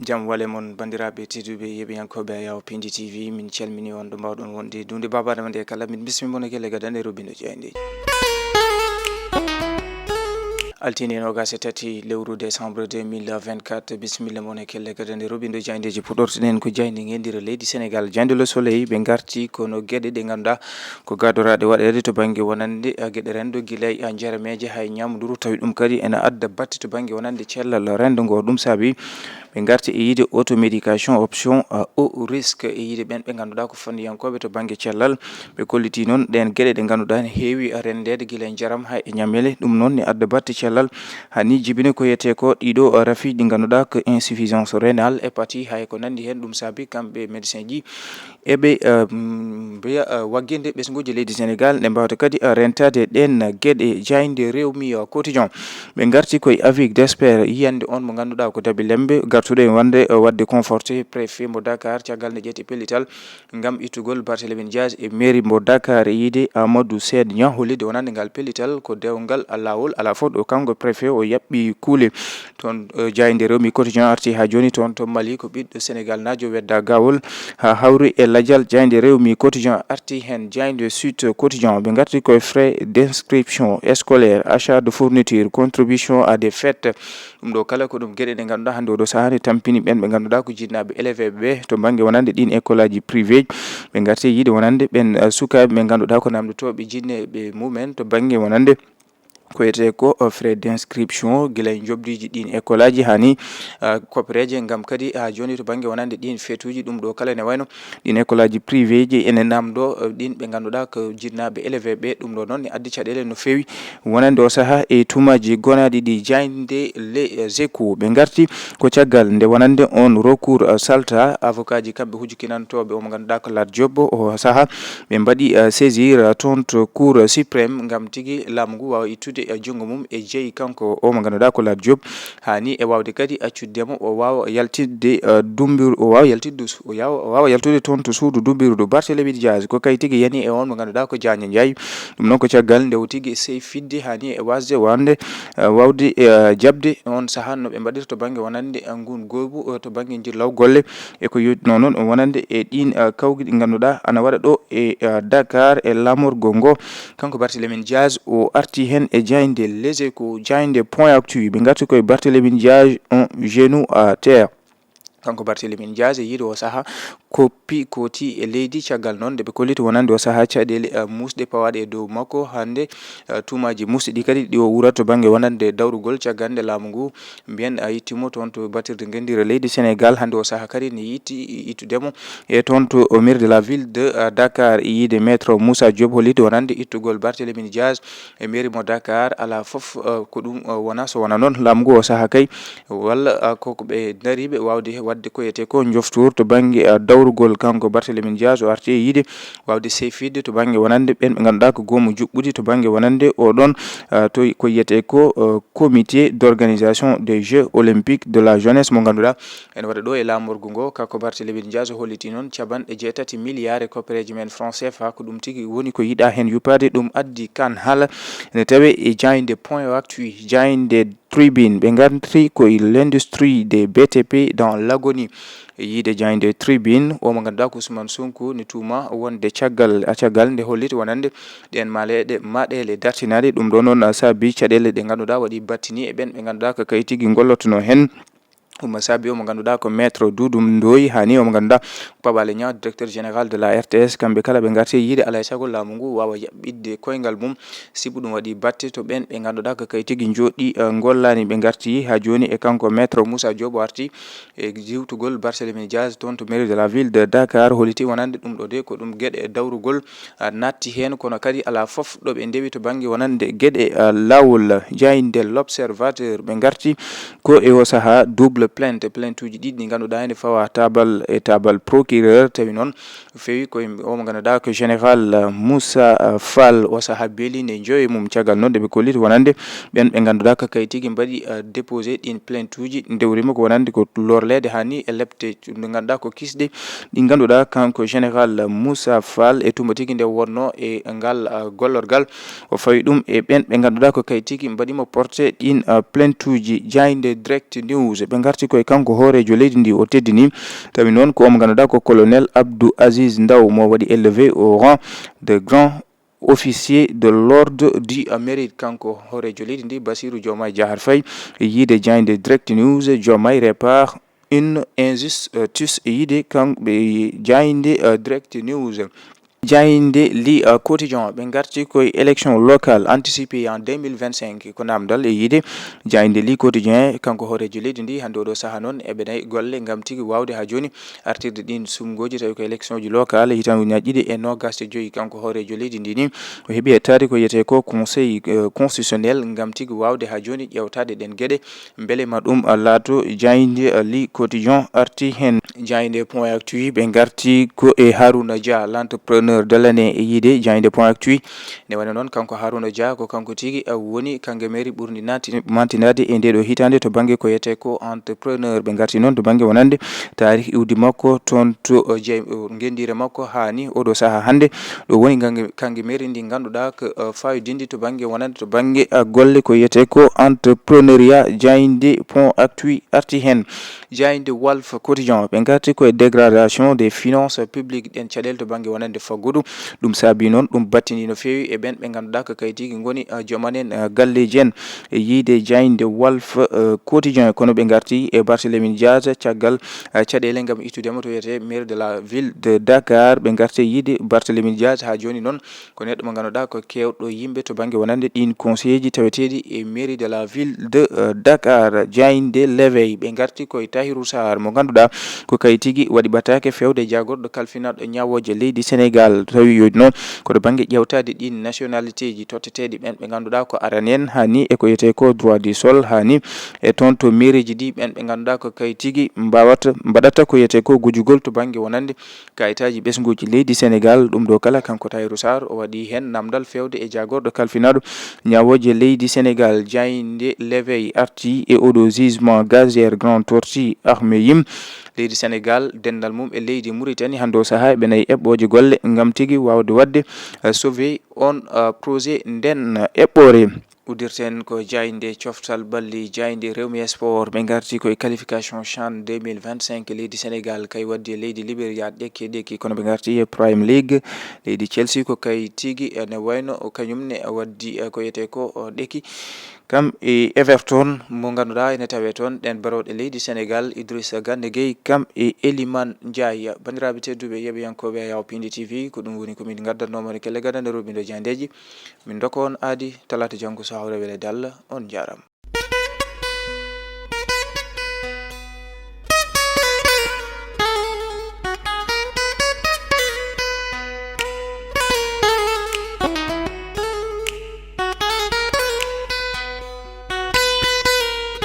jam wale mon bandiraɓe tedduɓe yeɓiyankoɓe yaw Pindi TV min calmini on ɗo mbawɗon wonde dunde babade mande kala min bismimo no gele gadande robino jeyndi altini nogase tati lewru décembre 2024 bisimilla mon e kelle gadande robindo jayndeji puɗortoɗen ko jayndi gendira leydi Sénégal jayndi le soleil ɓe garti kono gueɗe ɗe ganduɗa ko gadoraɗe waɗede to banggue wonande gueɗe rendo guilay jarameje hay ñamduru tawi ɗum kadi ena adda batte to banggue wonande cellal rendo ngo ɗum saabi ɓe garti e yiide automédication option haut risque e yiide ɓen ɓe ganduɗa ko fandiyankoɓe to banggue cellal ɓe kolliti noon ɗen gueɗe ɗe ganduɗa ne heewi rendede guila jaram hay e ñamele ɗum noon ne adda batte cellal hani jibine ko yete ko ɗiɗo rafi ɗi ganduɗa ko insuffisance rénale hépatite hay ko nandi hen ɗum saabi kamɓe médecin ji eɓe mbiya wagginde ɓesguji leydi Sénégal ɗe mbawta kadi rentade ɗen gueɗe jayde rewmi quotidien ɓe garti koye avis d'expert yiyande on mo ganduɗa ko Daɓi Lembe gartuɗo e wadde conforté préfet mo Dakar caggal nde ƴetti pellital gam ittugol Barthélémy Dias e mairie mo Dakar e yiide Amadou Sed Niang hollide wonande ngal pellital ko dewgal lawol ala fof ɗo kanko préfet o yaɓɓi kuule toon jayde rewmi quotidien arti ha joni toon to Mali ko ɓiɗɗo Sénégal najo wedda gawol ha hawri e ladial jayde rewmi quotidien arti hen jayde Sud quotidien ɓe garti koye frais d'inscription scolaire achat de fourniture contribution à des fêtes ɗum ɗo kala ko ɗum gueɗe ɗe ganduɗa hande oɗo sahani tampini ɓen ɓe ganduɗa ko jinnaɓe élève ɓe to banggue wonande ɗin école aji privé ɓe garti yiide wonande ɓen sukaɓe ɓe ganduɗa ko namdotoɓe jinneɓe mumen to banggue wonande ko wiyete ko frais d'inscription guila jobdiji ɗin école aji hani koppereje gam kadi ha joni to banggue wonande ɗin fetuji ɗum ɗo kala ne wayno ɗin école aji privé ji ene namdo ɗin ɓe ganduɗa ko jinnaɓe élève ɓe ɗum ɗo noon ne addi caɗele no fewi wonande o saaha e tumaji gonaɗi ɗi jayde les échos ɓe garti ko caggal nde wonande on recours salta avocat ji kamɓe hujukinantoɓe omo ganduɗa ko Lat Diop o saaha ɓe mbaɗi saisir toon to cour suprême gam tigui laamu ngu wawa ittude jungo mum e jeeyi kanko o mo ganduɗa ko Lat Diop hani e wawde kadi accuddemo o wawa yaltidde dumbir o wawa yaltude toon to suudu dumbirdu Barthélémy Dias ko kay tigui yani e on mo ganduɗa ko Diagne Ndiaye ɗum noon ko caggal nde o tigui sey fidde hani e wasde wawde jabde on saaha no ɓe mbaɗirta to banggue wonande ngun goobu to banggue jillaw golle e ko yotno noon wonande e ɗin kawgi ɗi ganduɗa ana waɗa ɗo e Dakar e lamorgo ngo kanko Barthélémy Dias o arti hen e jayde les échos jayde point actu ɓe garti koye Barthélémy Dias un genou à terre kanko Barthélémy Dias e yiide o saaha koppi koti e leydi caggal noon nde ɓe kolliti wonande o saaha caɗele musɗe pawaɗe e dow makko hande tumaji musɗe ɗi kadi ɗi o wurat to banggue wonande dawrugol caggal nde laamu ngu mbiyen yittimo toon to battirde gendira leydi Sénégal hande o saaha kadi ne yitti ittudemo e toon to maire de la ville de Dakar e yiide maître Moussa Diop holliti wonande ittugol Barthélémy Dias e mairie mo Dakar ala foof ko ɗum wona so wona noon laamu ngu o saaha kay walla koko ɓe dariɓe wawde wadde ko yete ko joftour to banggue dawrugol kanko Barthélémy Dias o arti e yiide wawde seyfidde to banggue wonande ɓen ɓe ganduɗa ko goomu juɓɓudi to banggue wonande oɗon to ko yiyete ko comité d'organisation des jeux olympiques de la jeunesse mo ganduɗa ene waɗa ɗo e lamorgo ngo kanko Barthélémy Dias o holliti noon capanɗe 6 milliards e koppereji men franc CFA ko ɗum tigui woni ko yiɗa hen yuppade ɗum addi kan haala ene tawe e jayde point actu jayde tribune ɓe garti koye l'industrie des BTP dans l'agonie e yiide jayde tribune o mo ganduɗa ko Ousmane Sonko ne tuma wonde caggal nde holliti wonande ɗen maɗele dartinaɗe ɗum ɗo noon saabi caɗele ɗe ganduɗa waɗi battini e ɓen ɓe ganduɗa ko kay tigui gollottono hen ɗum saabi omo ganduɗa ko maître Doudou Ndoye hani omo ganduɗa Pape Alé Niang directeur général de la RTS kamɓe kala ɓe garti yiide alay saago laamu ngu wawa yaɓɓidde koyngal mum sibu ɗum waɗi batte to ɓen ɓe ganduɗa ko kay tigui joɗɗi gollani ɓe garti ha joni e kanko maître Moussa Diop o arti e jiwtugol Barthélémy Dias toon to mairie de la ville de Dakar holliti wonande ɗum ɗo de ko ɗum gueɗe dawrugol natti hen kono kadi ala foof ɗo ɓe ndewi to banggue wonande gueɗe lawol jayde l'observateur ɓe garti ko e o saaha double plainte uji ɗiɗi ɗi ganduɗa ene fawa tabal procureur tawi noon fewi koye omo ganduɗa ko général Moussa Fall o saaha beeline joyi mum caggal noon deɓe kolliti wonande ɓen ɓe ganduɗa ko kay tigui mbaɗi déposé ɗin plainte uji dewrima ko wonande ko lorlede hani e lebte nde ganduɗa ko kisɗe ɗi ganduɗa kanko général Moussa Fall e tuma tigui nde wonno e ngal gollorgal o fawi ɗum e ɓen ɓe ganduɗa ko kay tigui mbaɗimo porté ɗin plainte uji jayde direct news ɓe garti garti koye kanko hoorejo leydi ndi o teddini tawi noon ko omo ganduɗa ko colonel Abdou Aziz Ndaw mo waɗi élevé au rang de grand officier de l'ordre du mérite. Kanko hoorejo leydi ndi Bassirou Diomaye Diakhar Faye yiide jayde Direct News. Diomaye répare une injustice yiide kamɓe jayde Direct News. Jayinde li quotidien ɓe garti koye élection locale anticipée en 2025 ko namdal e yiide jayinde li quotidien kanko hoorejo leydi ndi hande oɗo saaha noon eɓe nayi golle gam tigui wawde ha joni artirde ɗin sumgoji tawi ko élection ji locale hitan ujunaje ɗiɗi e nogas e joyyi. kanko hoorejo leydi ndi ni o heeɓi hettade ko wiyete ko conseil constitutionnel gam tigui wawde ha joni ƴewtade ɗen gueɗe beele ma ɗum laato jayinde li quotidien arti hen. Jayinde point actu ɓe garti ko e Harouna Dia l'entrepreneur de l'année e yiide jayinde point actu ne wayno noon kanko Harouna Dia ko kanko tigui woni kangue mairie ɓurdi mantinade e ndeɗo hitande to banggue ko yete ko entrepreneur. ɓe garti noon to banggue wonande tarihi iwdi makko toon to gendire makko hani oɗo saaha hande ɗo woni kangue mairie ndi ganduɗa ko fayodinde to banggue wonande to banggue golle ko yete ko entrepreneuriat. Jayinde point actu arti hen. Jayinde Walf quotidien ɓe garti koye dégradation des finances publiques ɗen caɗele to banggue wonande faggudu ɗum saabi noon ɗum battini no fewi e ɓen ɓe ganduɗa ko kayitigi goni joomanen galleji en e yiide jayinde Walf quotidien. kono ɓe garti e Barthélémy Dias caggal caɗele gam ittudemo to wiyete maire de la ville de Dakar. ɓe garti yiide Barthélémy Dias ha joni noon ko neɗɗo mo ganduɗa ko kewɗo yimɓe to banggue wonande ɗin conseil ji taweteɗi e mairie de la ville de Dakar. Jayinde l'éveil ɓe garti koye Tahirou Sarr mo ganduɗa ko kayitigi waɗi batake fewde jagorɗo kalfinaɗo ñawoje leydi Sénégal. tawi yodi noon koto banggue ƴewtade ɗin nationalité ji totteteɗi ɓen ɓe ganduɗa ko arani en hani e ko yete ko droit du sol hani e toon to mairie ji ɗi ɓen ɓe ganduɗa ko kayitigi mbaɗata ko yete ko gujugol to banggue wonande kayitaji ɓesguji leydi Sénégal. ɗum ɗo kala kanko Tahirou Sarr o waɗi hen namdal fewde e jagorɗo kalfinaɗo ñawoje leydi Sénégal. Jayinde l'éveil arti e oɗo jugement gazière grand tortue Ahmeyim leydi Sénégal dendal mum e leydi Mauritanie hande o saaha ɓe nayi eɓɓoje golle gam tigui wawde wadde sauver on projet nden eɓɓore. uddirten ko jayinde coftal balli jayinde Rewmi Sport ɓe garti koye qualification CHAN 2025 leydi Sénégal kay waddi e leydi Libéria ɗekki kono ɓe garti e Prime League leydi Chelsea ko kay tigui ne wayno kañumne waddi ko yete ko ɗekki kam e Everton mo ganduɗa ene tawe toon ɗen baroɗe leydi Sénégal Idrissa Gana Gueye kam e Elimane Ndiaye. bandiraɓe tedduɓe yeɓoyankoɓe Yaw Pindi TV ko ɗum woni komin gaddannomon kelle gadande roɓindo jandeji min dokka on aadi talata janggo so hawre welede Allah on jarama.